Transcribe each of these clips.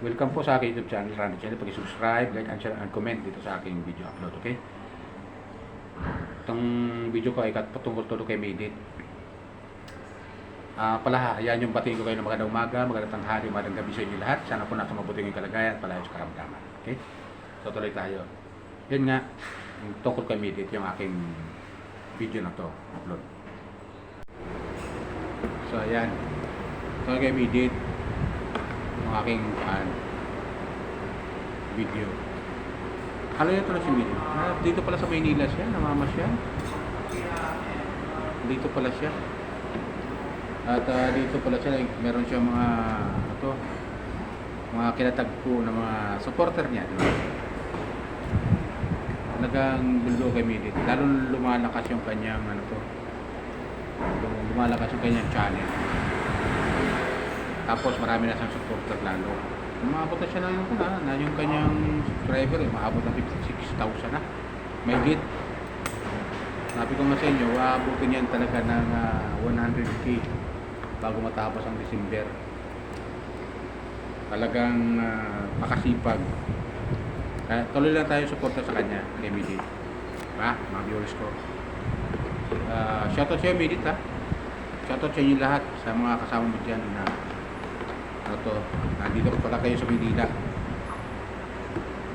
Welcome po sa aking YouTube channel, Randy Channel. Pag-subscribe, like, and share, and comment dito sa aking video upload, okay? Itong video ko ay patungkol todo kay Maydit. Pala, ayan yung batiin ko kayo ng magandang umaga, magandang tanghali, magandang gabi sa inyo lahat. Sana po nasa mabuting yung kalagayan at palayos karamdaman, okay? So, tuloy tayo. Yun nga, yung tungkol kay Maydit, yung aking video na to, upload. So, ayan. So, kay Maydit, yung aking video. Ano yun ito na si Maydit? Dito pala sa Maynila siya, namamasyal. Dito pala siya. At dito pala siya, meron siya mga kinatagpo na mga supporter niya, di ba? Talagang gulo kay Maydit. Lalo lumalakas yung kanyang lumalakas yung kanyang channel. Tapos marami na siyang supporter lalo. Umabot na siya na yung kanyang subscriber, maabot ng 56,000 na. May hit. Sabi ko nga sa inyo, aabutin yan talaga ng 100k bago matapos ang December. Talagang makasipag. Tuloy lang tayo suporta sa kanya, kay Maydit. Diba? Mga viewers ko. Shoutout sa iyo, Maydit, ha. Shoutout sa inyo lahat, sa mga kasama mo dyan na nandito pala kayo sa Maynila.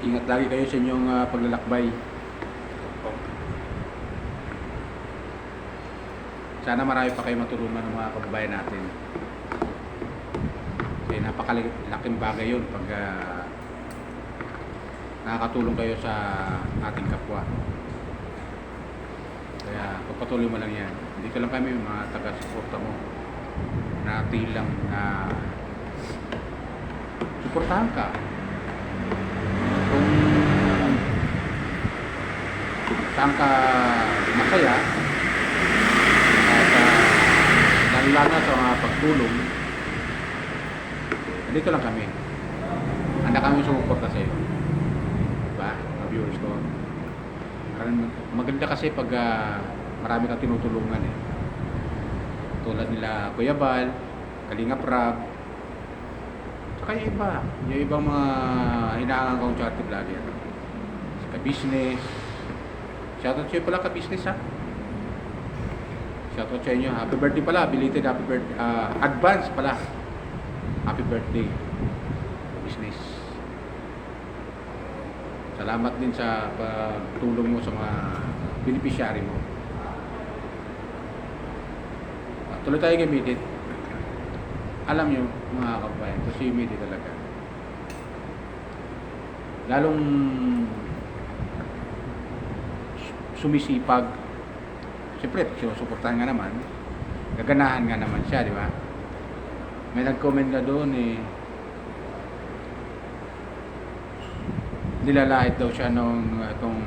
Ingat lagi kayo sa inyong paglalakbay. Sana marami pa kayo matulungan ng mga kababayan natin. Kasi napakalaking bagay yun pag nakakatulong kayo sa ating kapwa. Kaya pagpatuloy mo lang yan. Dito lang kami, mga taga-suporta mo, na tilang na suportahan ka. Kung saan ka masaya at lalo na sa mga pagtulong, dito lang kami. Handa kami sumuporta sa iyo. Diba? Mga viewers ko. Maganda kasi pag marami kang tinutulungan eh. Tulad nila Kuya Bal, Kalingap Rab, saka yung ibang mga hinahangang kong charity vlogger. Ka-business. Shoutout sa iyo pala, ka-business, ha. Shoutout sa inyo. Happy birthday pala, belated happy birthday. Advance pala. Happy birthday, business. Salamat din sa pagtulong mo sa mga beneficiary mo. Tuloy tayo kay Maydit. Alam nyo, mga kababayan, ito si Maydit talaga. Lalong sumisipag. Siyempre, sinusuportahan nga naman. Gaganahan nga naman siya, di ba? May nag-comment na doon nilalait daw siya itong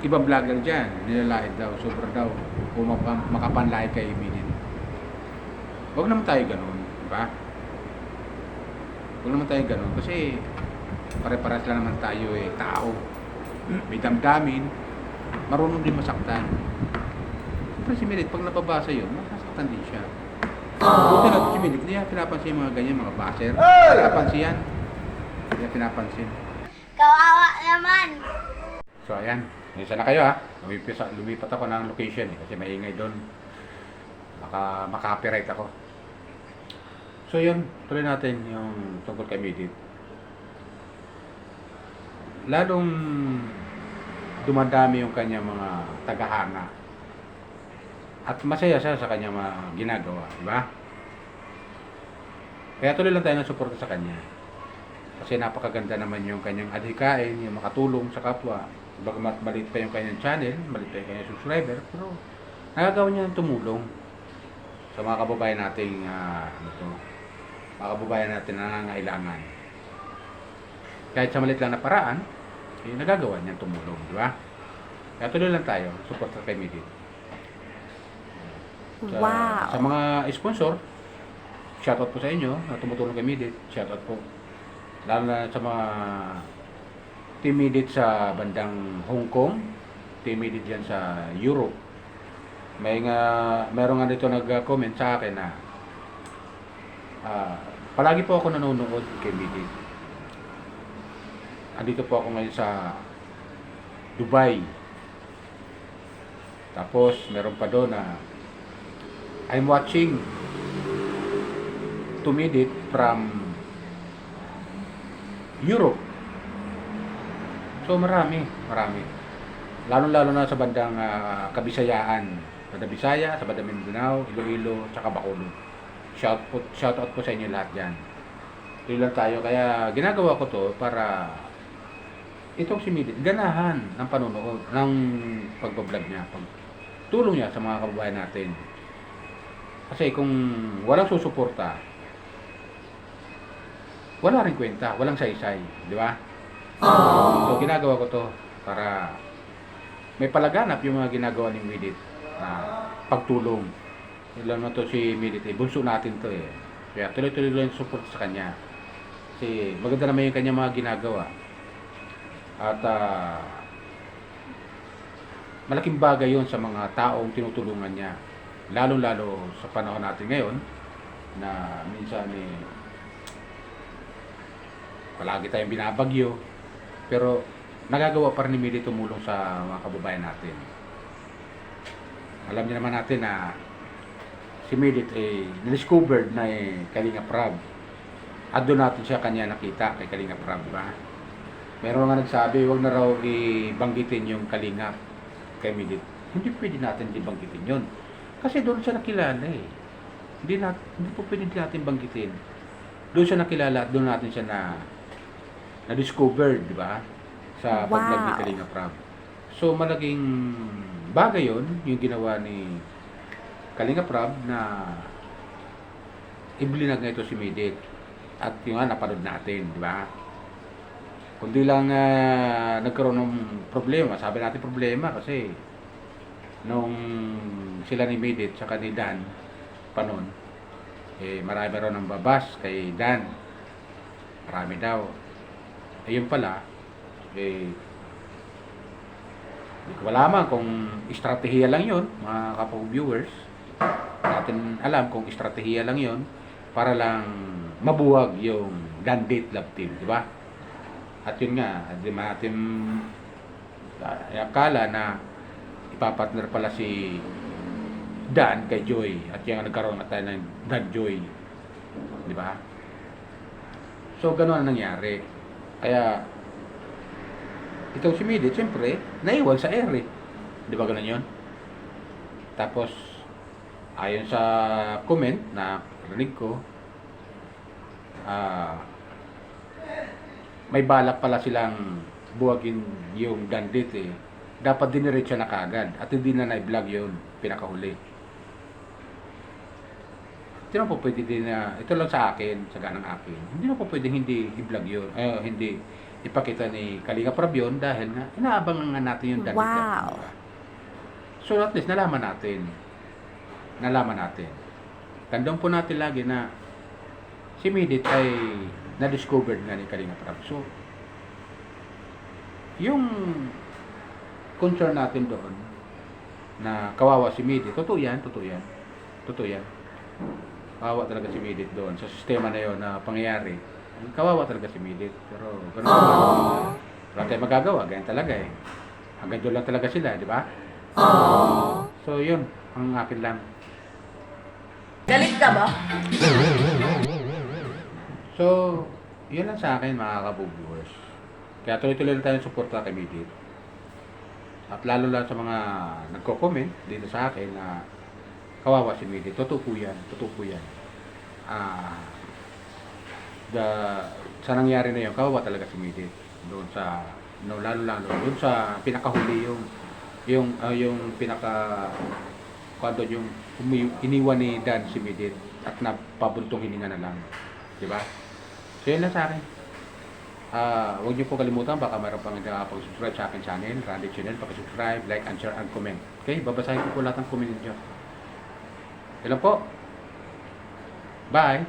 ibang vlogger dyan. Nilalait daw, sobra daw. Kung makapanlait kay Maydit. Huwag naman tayo ganun, di ba? Huwag naman tayo ganun kasi pare-paras lang naman tayo tao. May damdamin, marunong din masaktan. Siyempre si Maydit, pag nababasa yun, masasaktan din siya. Buti na si Maydit, hindi niya pinapansin yung mga ganyan, mga baser. Pinapansin yan. Hindi niya pinapansin. Kawawa naman. So ayan, isa na kayo, ha. Lumipat ako ng location kasi maingay doon. Baka maka-copyright ako. So yun, tuloy natin yung tungkol kay Maydit. Lalong dumadami yung kanyang mga tagahanga. At masaya siya sa kanyang mga ginagawa, di ba? Kaya tuloy lang tayo ng suporta sa kanya. Kasi napakaganda naman yung kanyang adhikain, yung makatulong sa kapwa. Bagamat maliit pa yung kanyang channel, maliit pa yung kanyang subscriber, pero nagagawa niya ng tumulong sa mga kababayan nating mga kababayan natin na nangangailangan. Kahit sa maliit lang na paraan, nagagawa niya tumulong, di ba? Kaya tuloy lang tayo, suporta kay Maydit. Wow. Sa mga sponsor, shoutout po sa inyo na tumutulong kay Maydit. Shoutout po. Lalo na sa mga Team Maydit sa bandang Hong Kong, Team Maydit dyan sa Europe. Meron nga dito nag-comment sa akin na Palagi po ako nanonood kay Midit. Andito po ako ngayon sa Dubai. Tapos meron pa doon na I'm watching to Midit from Europe. So marami. Lalo-lalo na sa bandang Kabisayaan, sa Bisaya, sa bandang Mindanao, Iloilo, tsaka Bacolod. Shout out po sa inyo lahat diyan. Tuloy lang tayo, kaya ginagawa ko to para itong si Midit, ganahan ng panonood, ng pagbablog niya, pagtulong niya sa mga kababayan natin. Kasi kung walang susuporta, wala rin kwenta, walang saysay, di ba? So ginagawa ko to para may palaganap yung mga ginagawa ni Midit na pagtulong. Ilan na to si Midit, bunso natin to eh. Kaya tuloy-tuloy lang yung support sa kanya. Kasi maganda naman yung kanya mga ginagawa. At malaking bagay yon sa mga taong tinutulungan niya. Lalo-lalo sa panahon natin ngayon na minsan palagi tayong binabagyo. Pero nagagawa pa rin ni Midit tumulong sa mga kababayan natin. Alam niyo naman natin na si Midit na-discovered na Kalinga Prab. At doon natin siya kanya nakita kay Kalinga Prab, ba? Meron nga nagsabi, huwag na raw ibanggitin yung Kalinga kay Midit. Hindi pwede natin ibanggitin yun. Kasi doon siya nakilala eh. Hindi po pwede natin banggitin. Doon siya nakilala at doon natin siya na-discovered, di ba? Sa pag-vlog ni Kalinga Prab. So, malaking bagay yun, yung ginawa ni Kalinga Prab na iblinag nga ito si Midit. At yung napanood natin, di ba? Kundi lang nagkaroon ng problema. Sabi natin problema kasi nung sila ni Midit saka ni Dan panon, marami raw ng babas kay Dan. Marami daw. Ayun pala, hindi ko malaman kung estratehiya lang yon, mga kapag-viewers. Natin alam kung estratehiya lang yon para lang mabuwag yung Dan Date Love Team, di ba? At yun nga, di ba natin akala na ipapartner pala si Dan kay Joy at yung nagkaroon na tayo ng Dan Joy, di ba? So gano'n ang nangyari. Kaya itong si Midit, siyempre, naiwan sa air eh. Di ba gano'n yun? Tapos ayon sa comment na rinig ko, may balak pala silang buwagin yung dandit eh. Dapat diniretso na kagad at hindi na na-vlog yun, pinakahuli. Hindi na po pwede din na, ito lang sa akin, sa ganang akin, hindi na po pwede hindi i-vlog yun, hindi ipakita ni Kalinga Prab yun dahil nga, inaabangan nga natin yung dandit. Wow! So at least nalaman natin. Tandaan po natin lagi na si Midit ay na-discovered nga ni Kalinga Prab. So, yung concern natin doon na kawawa si Midit, totoo yan. Kawawa talaga si Midit doon sa sistema na yon na pangyayari. Kawawa talaga si Midit. Pero ganun naman. Wala tayong magagawa. Ganyan talaga eh. Hanggang doon lang talaga sila, di ba? So, yun. Ang akin lang. Galit ka ba? So, yun lang sa akin mga kabubuwers. Kaya tuloy-tuloy lang tayo suporta kay Midit. At lalo lang sa mga nagko-comment dito sa akin na kawawa si Midit. Totoo po yan. Sa nangyari na yun, kawawa talaga si Midit. Doon sa, lalo-lalo, doon sa pinakahuli yung pinaka kando yung iniwan ni Dan si Midit at napabuntong hininga na lang. Diba? So yun lang sa akin. Huwag niyo po kalimutan, baka mayroon pang hindi nakapag-subscribe sa akin channel, Randy Channel, pag-subscribe, like, and share, and comment. Okay? Babasahin ko po lahat ng comment niyo. Yun lang po. Bye!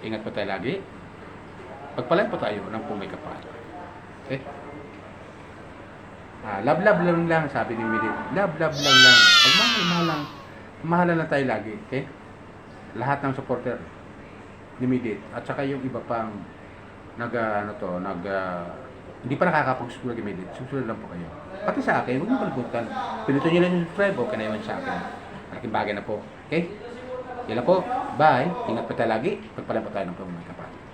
Ingat po tayo lagi. Pagpalain po tayo ng pumay kapal. Okay? Love lang sabi ni Midit. Love lang. Pag mahal lang tayo lagi. Okay? Lahat ng supporter. immediate. At saka yung iba pang hindi pa nakakapag-subscribe immediate. Subscribe lang po kayo. Pati sa akin, huwag niyo kalimutan. Pinutin niyo lang yung subscribe, okay na yun sa akin. Malaking bagay na po. Okay? Yan lang po. Bye. Ingat pa tayo lagi. Pagpalan pa tayo ng mga kapatid.